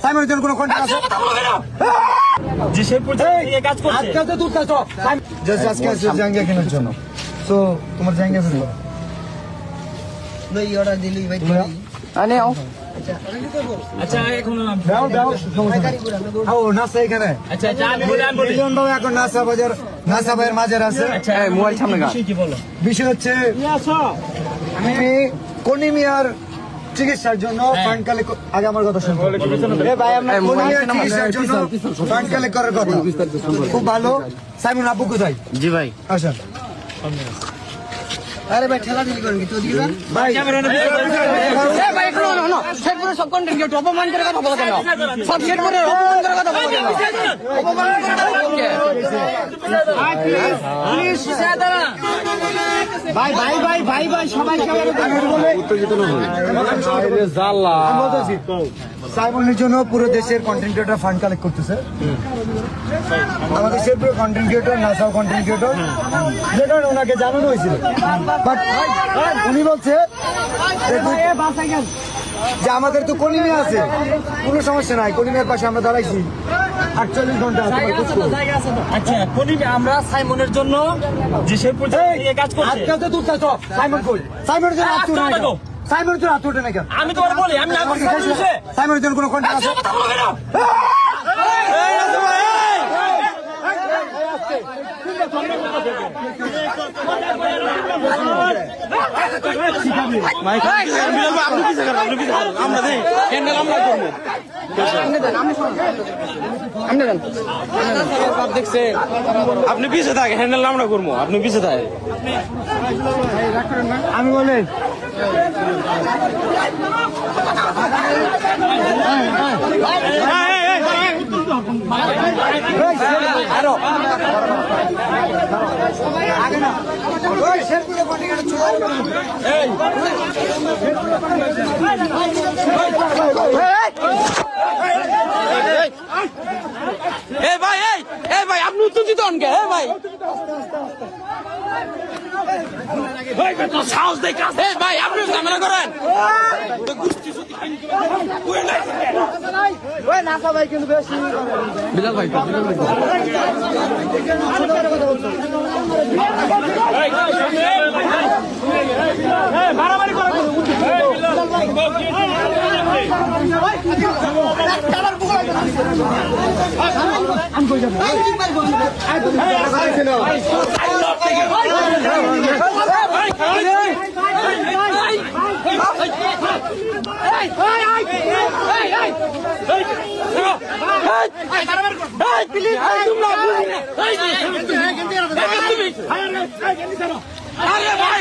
সাইমনের জন্য কোনো কন্ট্যাক্ট আছে? যে সেই পর্যায়ে এই কাজ করছে আজকে তো তুই কাজ জাস্ট আজকে আছে জাঙ্গিয়া কেনার জন্য। সো তোমার জাঙ্গিয়া আছে ভাই অর্ডার দিলি ভাই আনে আও। আচ্ছা এখন দাও দাও আও নাসা এখানে। আচ্ছা আচ্ছা আমি বলি মিলন বাবু এখন নাসা বাজার নাসা ভাইয়ের মাঝে আছে। আচ্ছা মোবাইল সামনে গান কি বলো বিষয় হচ্ছে আমি কনিমিয়ার চিকিৎসার জন্য ফান্ড কালেক্ট আগে আমার কথা শুনুন। ভাই আমরা কনিমিয়ার চিকিৎসার জন্য ফান্ড কালেক্ট করার কথা খুব ভালো। সাইমন আপু কোথায়? জি ভাই আসেন। আরে ভাই ঠেলা দিলি করেন কি তো দিবা ভাই এ ভাই একটু না সেট করে সব কন্টেন্ট কেউ অপমান করে কথা বলা কেন সব সেট করে অপমান করে কথা বলা কেন অপমান করে প্লিজ সাদারা ভাই ভাই ভাই ভাই ভাই সবাই উত্তেজিত না হন। আরে জাল্লা আমি বলতেছি সাইমনের জন্য পুরো দেশের কন্টেন্ট ক্রিয়েটর ফান্ড কালেক্ট করতেছে। আমাদের দেশের পুরো কন্টেন্ট ক্রিয়েটর নাসাও কন্টেন্ট ক্রিয়েটর যেটা ওনাকে জানানো হয়েছিল, বাট উনি বলছে যে আমাদের তো কলিমিয়া আছে, কোনো সমস্যা নাই, কলিমিয়ার পাশে আমরা দাঁড়াইছি 48 ঘন্টা। আচ্ছা কনিমি আমরা সাইমনের জন্য যে সেই পর্যায়ে এই কাজ করছে আজকাল তো তুই সাইমন কই? সাইমনের জন্য আত্মীয় নাই কেন? সাইমনের জন্য আত্মীয়টা নাই কেন? আমি তোমার বলি আমি না করছি সাইমনের জন্য কোনো কন্ট্যাক্ট আছে? আপনি পিছে থাকে হ্যান্ডেল আমরা করবো আপনি পিছে থাকে আমি বলি ভাই আপনি উত্তেজিত হন কে ভাই সাহস দেখা ভাই আপনি ঝামেলা করেন বিলাল ভাই মারামারি করা আরে ভাই